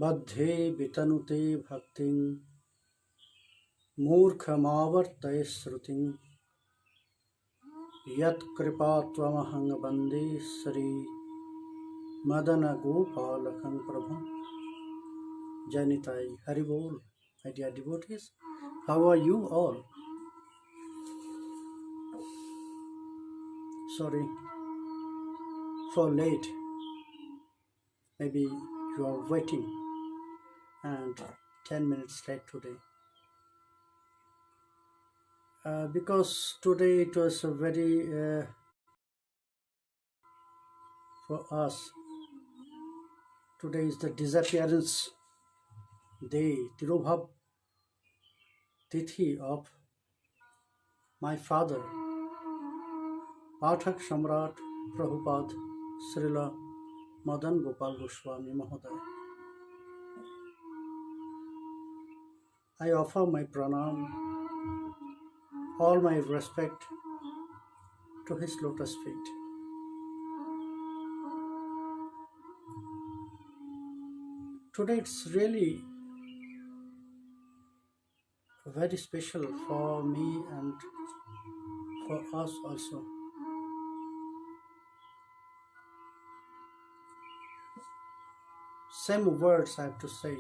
बद्धे वितनुते भक्तिं मूर्खमावर्तय श्रुतिं यत्कृपात्वमहं वन्दे Shri Madangopalakam Prabhu. Jayanti, Hari Bol, my dear devotees. How are you all? Sorry for late. Maybe you are waiting and 10 minutes late today. Because today it was a very, for us, today is the disappearance day, Tirobhav Tithi of my father, Pathak Samrat Prabhupad, Srila Madangopal Goswami Prabhupad. I offer my pranam, all my respect to his lotus feet. Today it's really very special for me and for us also. Same words I have to say.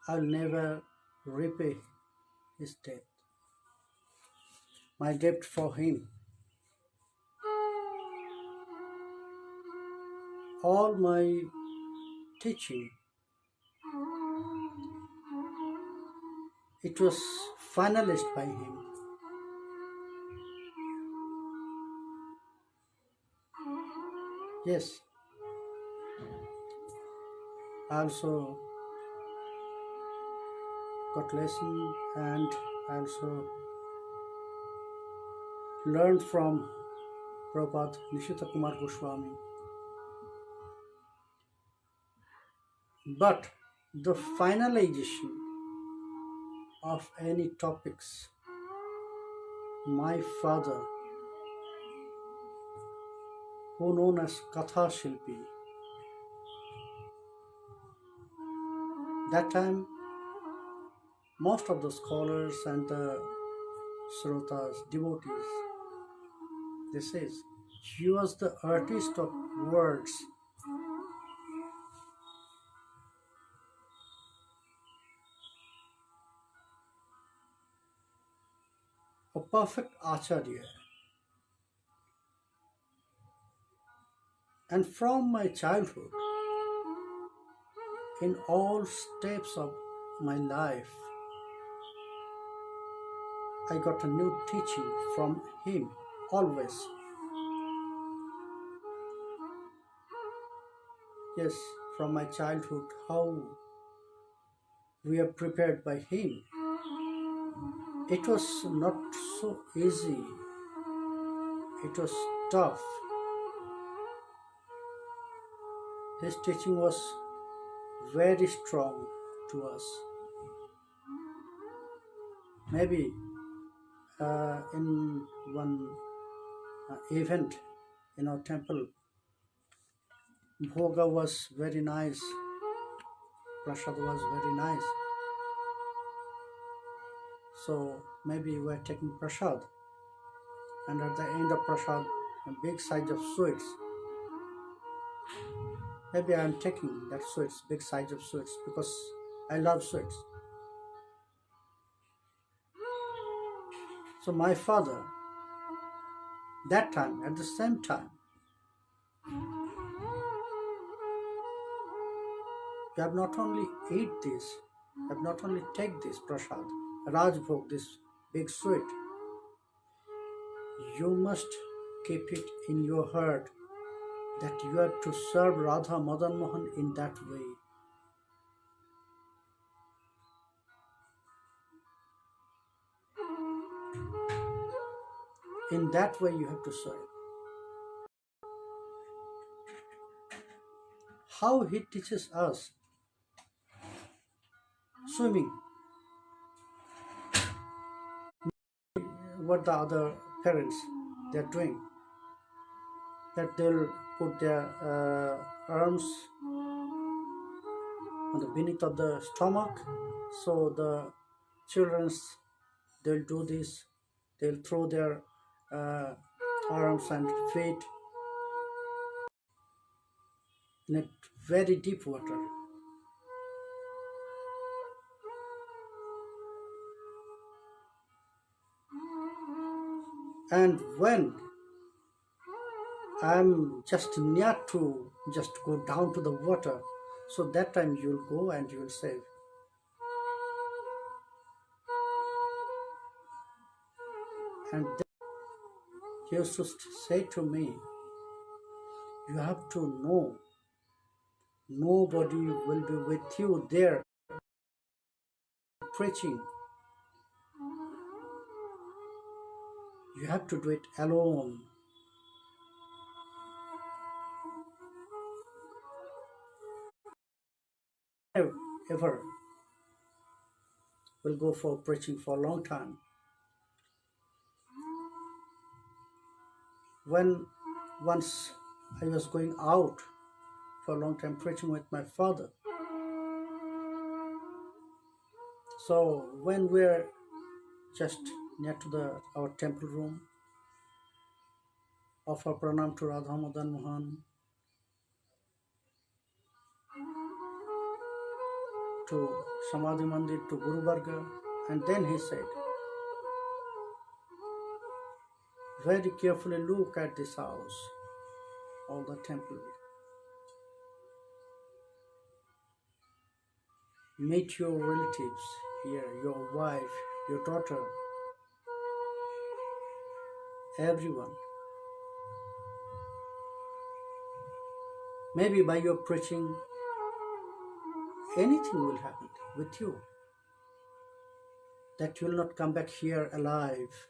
I'll never repay his debt. My debt for him. All my teaching, it was finalized by him. Yes, I also got lesson and I also learned from Prabhupada Nishita Kumar Goswami. But the finalization of any topics, my father, who known as Katha Shilpi, that time most of the scholars and the Shrotas, devotees, they says he was the artist of words. A perfect acharya. And from my childhood, in all steps of my life, I got a new teaching from him always. Yes, from my childhood, how we are prepared by him. It was not so easy. It was tough. His teaching was very strong to us. Maybe in one event in our temple, Bhoga was very nice, Prasad was very nice. So maybe we are taking Prasad, and at the end of Prasad, a big size of sweets. Maybe I am taking that sweets, big size of sweets, because I love sweets. So my father, that time, at the same time, you have not only eat this, you have not only take this prasad, Rajbhog, this big sweet, you must keep it in your heart that you have to serve Radha Madan Mohan in that way. In that way you have to serve. How he teaches us swimming, what the other parents they're doing, that they'll put their arms on the beneath of the stomach. So the children's, they'll do this. They'll throw their arms and feet in a very deep water. And when I'm just near to just go down to the water, so that time you'll go and you'll save. And then he used to say to me, you have to know, nobody will be with you there preaching. You have to do it alone. Ever will go for preaching for a long time. When once I was going out for a long time preaching with my father. So when we're just near to our temple room, offer pranam to Radha Madan Mohan, to Samadhi Mandir, to Guru Varga, and then he said, very carefully look at this house, all the temple. Meet your relatives here, your wife, your daughter, everyone. Maybe by your preaching, anything will happen with you, that you will not come back here alive.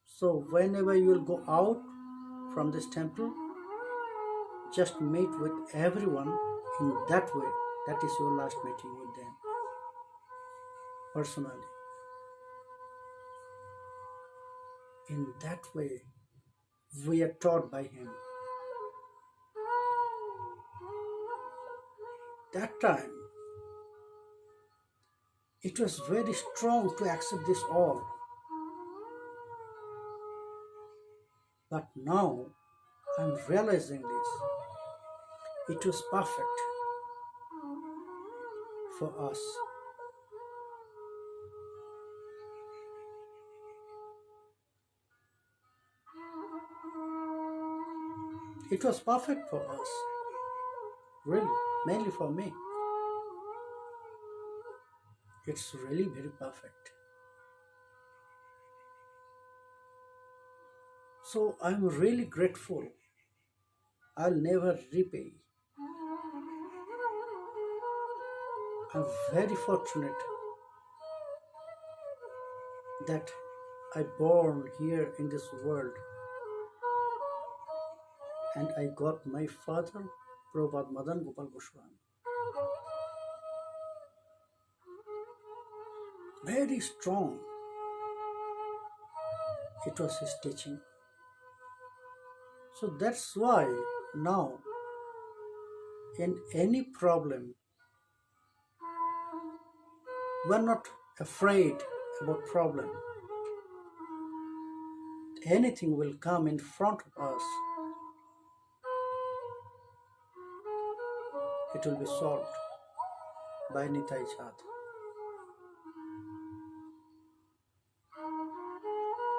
So whenever you will go out from this temple, just meet with everyone in that way. That is your last meeting with them, personally. In that way, we are taught by him. That time, it was very strong to accept this all. But now, I'm realizing this. It was perfect for us. It was perfect for us. Really, mainly for me. It's really very perfect. So I'm really grateful. I'll never repay. I'm very fortunate that I born here in this world and I got my father, Prabhupada Madangopal Goswami. Very strong. It was his teaching. So that's why now, in any problem, we're not afraid about problem. Anything will come in front of us. It will be solved by Nitai Chad.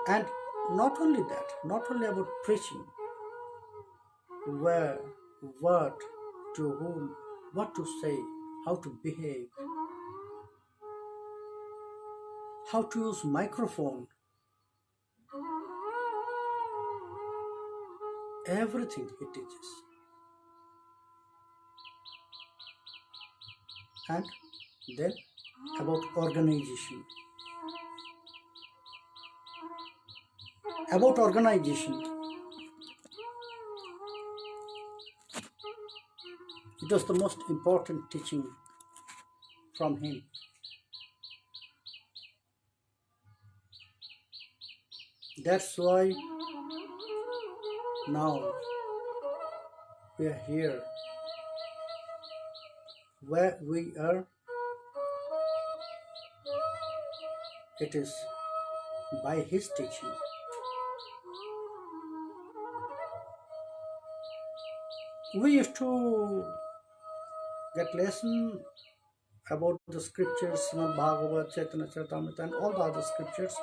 And not only that, not only about preaching, where, what, to whom, what to say, how to behave, how to use microphone, everything he teaches. And then about organization. About organization, it was the most important teaching from him. That's why now we are here where we are, it is by his teaching. We used to get lesson about the scriptures, Srimad Bhagavad, Chaitanya Charitamrita, and all the other scriptures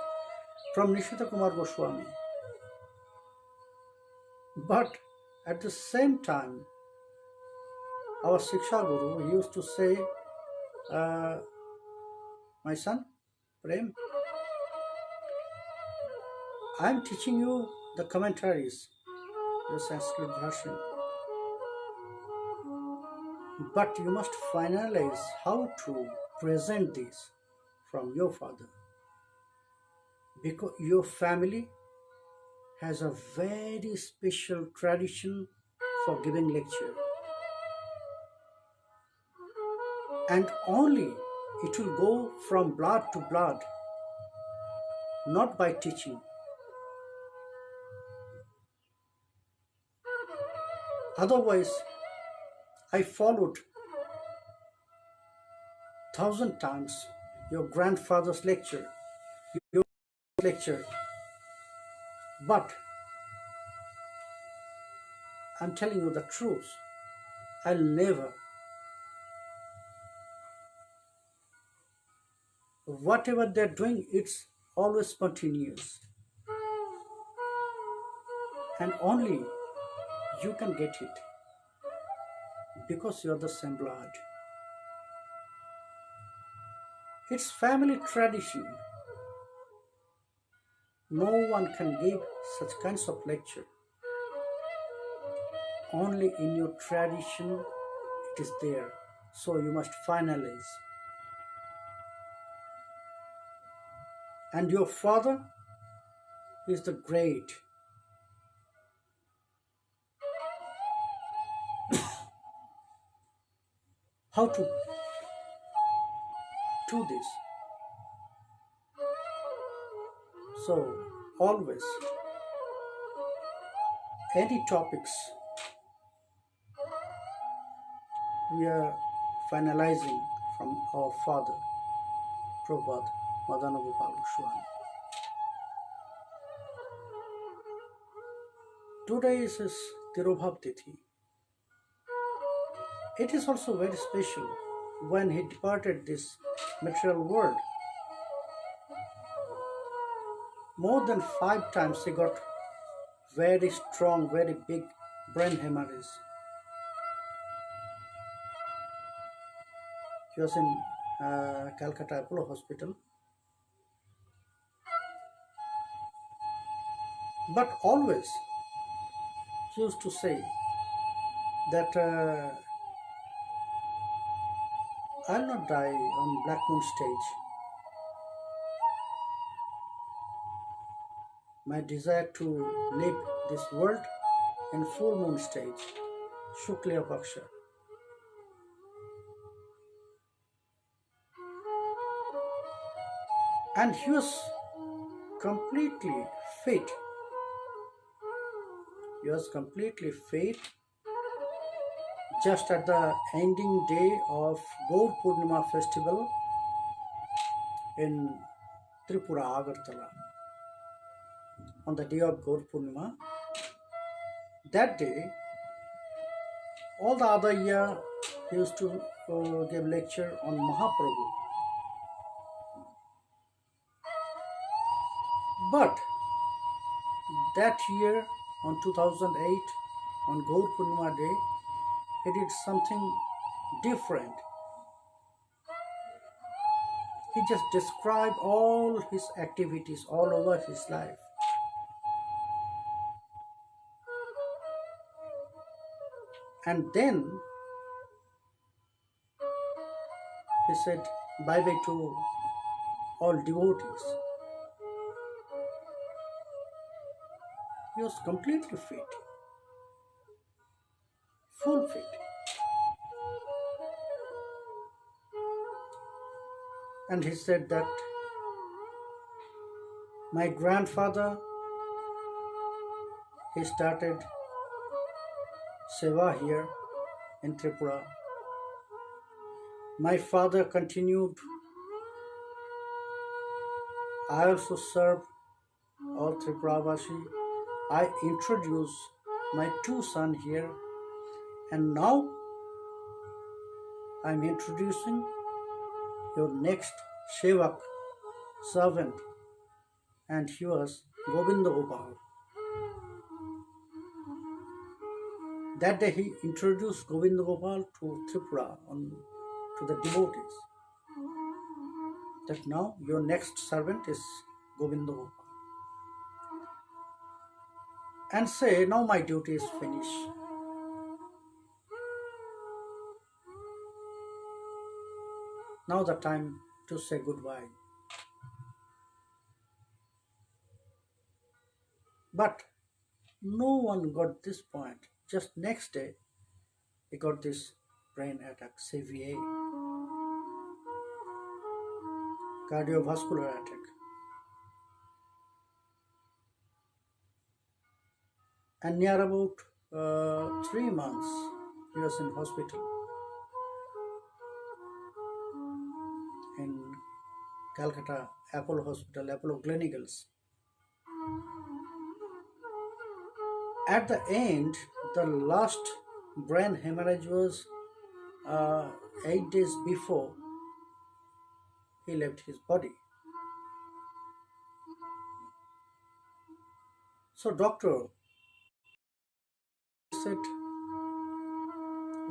from Nishita Kumar Goswami. But at the same time, our Shiksha Guru, he used to say, my son, Prem, I am teaching you the commentaries, the Sanskrit version. But you must finalize how to present this from your father. Because your family has a very special tradition for giving lecture. And only it will go from blood to blood, not by teaching. Otherwise, I followed 1,000 times your grandfather's lecture, your lecture, but I'm telling you the truth, I'll never. Whatever they're doing, it's always spontaneous. And only you can get it because you're the same blood. It's family tradition. No one can give such kinds of lecture. Only in your tradition it is there. So you must finalize. And your father is the great. How to do this? So always, any topics we are finalizing from our father, Prabhupada, Madangopal Goswami. Today is his Tirobhav Tithi. It is also very special when he departed this material world. More than 5 times he got very strong, very big brain hemorrhage. He was in Calcutta Apollo Hospital. But always he used to say that I'll not die on Black Moon stage. My desire to live this world in full moon stage, Shukla Paksha. And he was completely fit. He was completely fit just at the ending day of Gaur Purnima festival in Tripura, Agartala. On the day of Gaur Purnima, that day, all the other year he used to give lecture on Mahaprabhu. But that year, on 2008, on Gaur Purnima day, he did something different. He just described all his activities all over his life. And then he said bye-bye to all devotees. He was completely fit, full fit. And he said that my grandfather, he started Seva here in Tripura. My father continued, I also serve all Tripuravashi. I introduce my two sons here, and now I am introducing your next Shevak, servant, and he was Govindagopal. That day he introduced Govindagopal to Tripura, to the devotees. That now your next servant is Govindagopal. And say, now my duty is finished. Now the time to say goodbye. But no one got this point. Just next day, he got this brain attack, CVA, cardiovascular attack. And near about 3 months, he was in hospital in Calcutta, Apollo Hospital, Apollo Gleneagles. At the end, the last brain hemorrhage was 8 days before he left his body. So doctor said,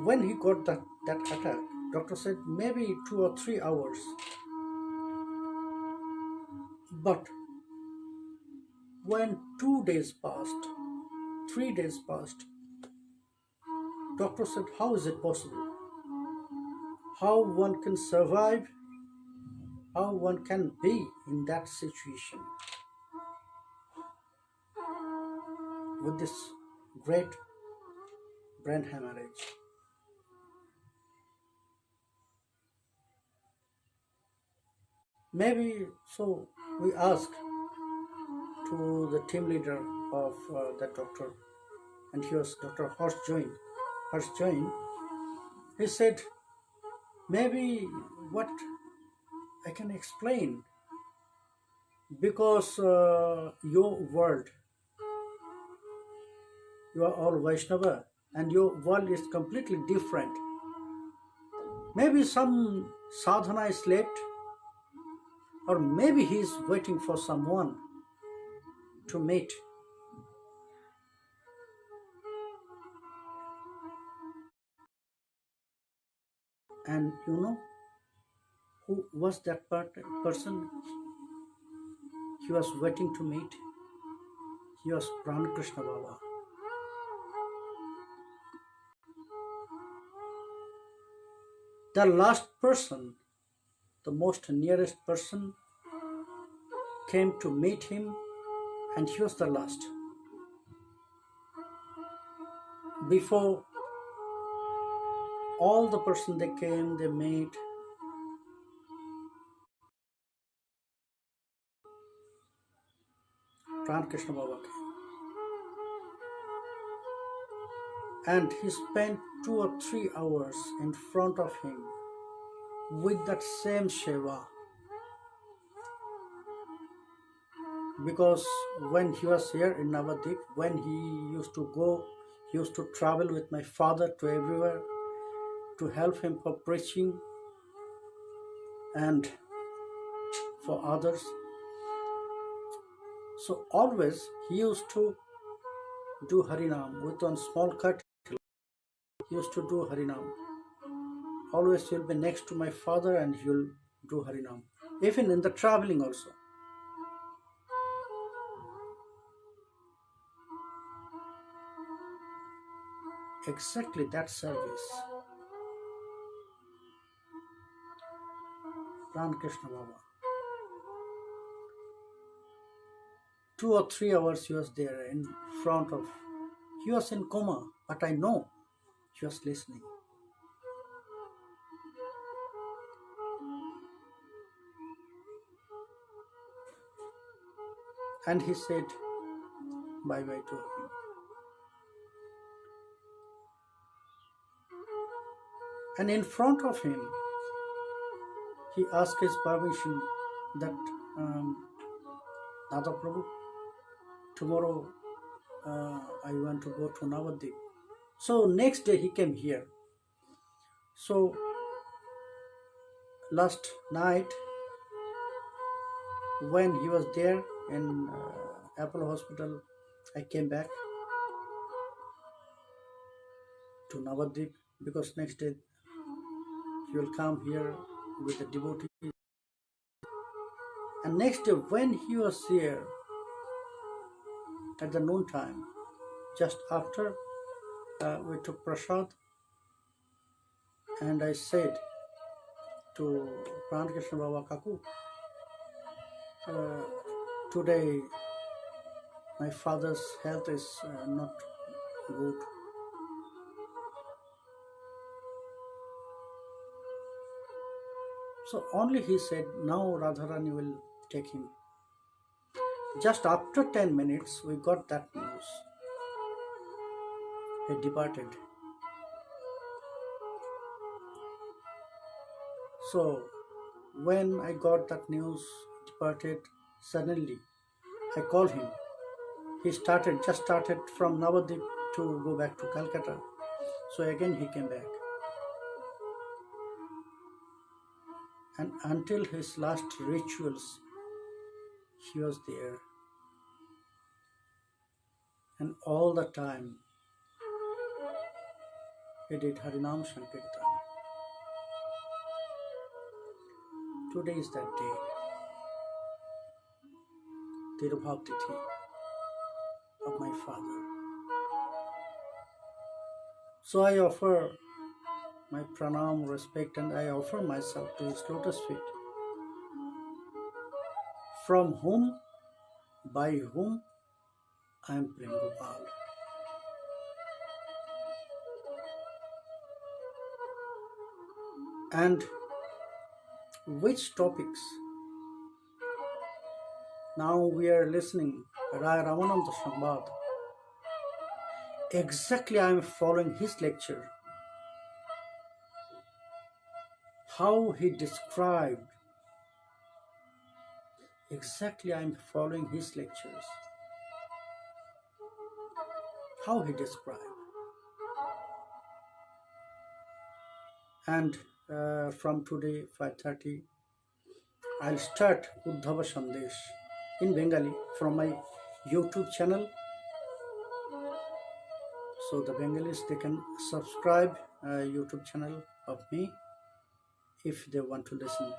when he got that attack, doctor said maybe 2 or 3 hours. But when 2 days passed, 3 days passed, doctor said, how is it possible? How one can survive? How one can be in that situation with this great brain hemorrhage? Maybe so we asked to the team leader of that doctor, and he was Dr. Horst Join. He said, maybe what I can explain, because your world, you are all Vaishnava, and your world is completely different. Maybe some sadhana is left, or maybe he is waiting for someone to meet. And you know who was that person he was waiting to meet? He was Krishna Baba. The last person, the most nearest person, came to meet him, and he was the last. Before all the person they came, they met. Krishna Baba came. And he spent 2 or 3 hours in front of him with that same Sheva. Because when he was here in Navadip, when he used to travel with my father to everywhere to help him for preaching and for others. So always he used to do Harinam with one small cut. He used to do Harinam. Always he will be next to my father and he will do Harinam. Even in the traveling also. Exactly that service. Krishna Baba. 2 or 3 hours he was there in front of. He was in coma, but I know he was listening. And he said bye-bye to him. And in front of him, he asked his permission that Dada Prabhu, tomorrow I want to go to Navadvip. So next day he came here. So last night when he was there in Apollo Hospital, I came back to Navadvip because next day he will come here with the devotees. And next day when he was here at the noon time, just after we took prasad, and I said to Krishna Baba Kaku, today my father's health is not good. So only he said, now Radharani will take him. Just after 10 minutes, we got that news. He departed. So when I got that news, he departed, suddenly I called him. He just started from Navadvip to go back to Calcutta. So again he came back. And until his last rituals, he was there. And all the time, he did Harinam Sankirtan. Today is that day, Tirobhav Tithi of my father. So I offer my pranam, respect, and I offer myself to his lotus feet, from whom, by whom, I am Premgopal. And which topics? Now we are listening Raya Ramananda Sambad. Exactly I am following his lecture. How he described. Exactly I am following his lectures. How he described. And from today 5:30, I'll start Uddhava Sandesh in Bengali from my YouTube channel. So the Bengalis, they can subscribe YouTube channel of me if they want to listen.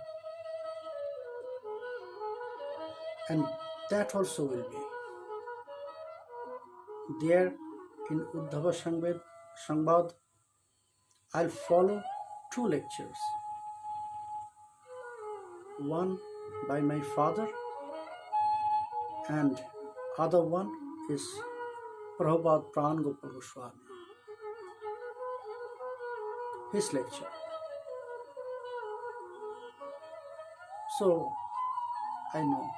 And that also will be there in Uddhava Sangbad. I'll follow 2 lectures. One by my father and other one is Premgopal Goswami. His lecture. So I know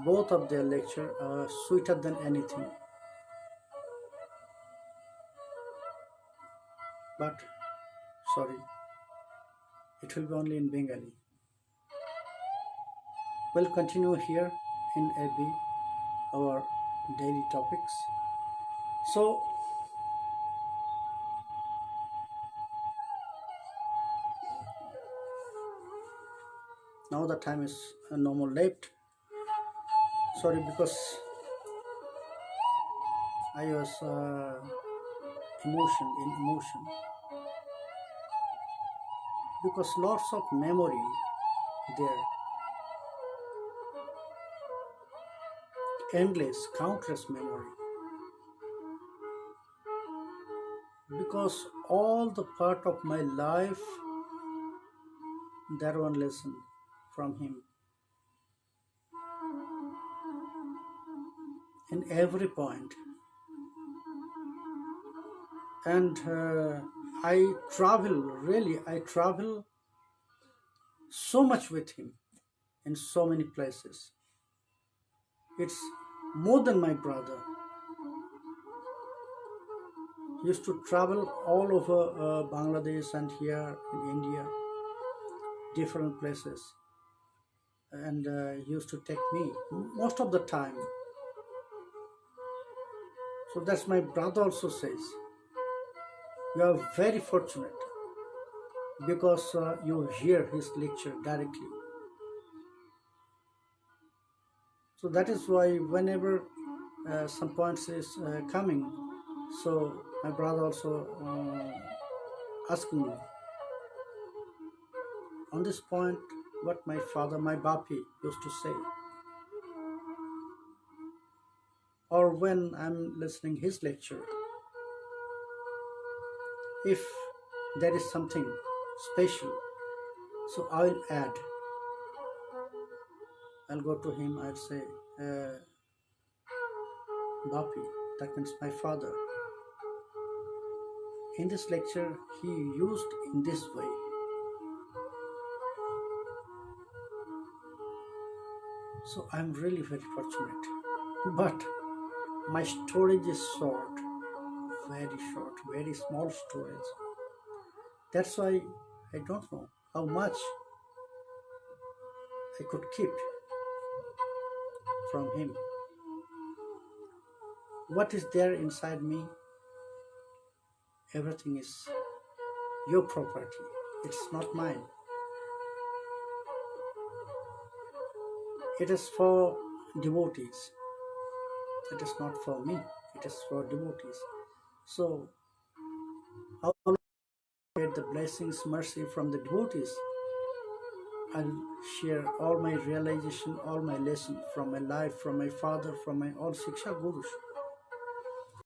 both of their lecture are sweeter than anything. But sorry, it will be only in Bengali. We'll continue here in AB our daily topics. So now the time is no more late. Sorry, because I was in emotion, because lots of memory there, endless, countless memory, because all the part of my life, that one lesson from him. In every point. And I travel so much with him in so many places. It's more than my brother. He used to travel all over Bangladesh and here in India. different places, and he used to take me most of the time. So that's my brother also says, you are very fortunate because you hear his lecture directly. So that is why whenever some points is coming, so my brother also asking me on this point what my father, my Bapi used to say. Or when I'm listening his lecture, if there is something special, so I'll add. I'll go to him, I'll say, Bapi, that means my father. In this lecture, he used in this way. So I'm really very fortunate. But my storage is short, very small storage. That's why I don't know how much I could keep from him. What is there inside me? Everything is your property. It's not mine. It is for devotees. It is not for me. It is for devotees. So, how will I get the blessings, mercy from the devotees? I'll share all my realization, all my lesson from my life, from my father, from my all Shiksha Gurus.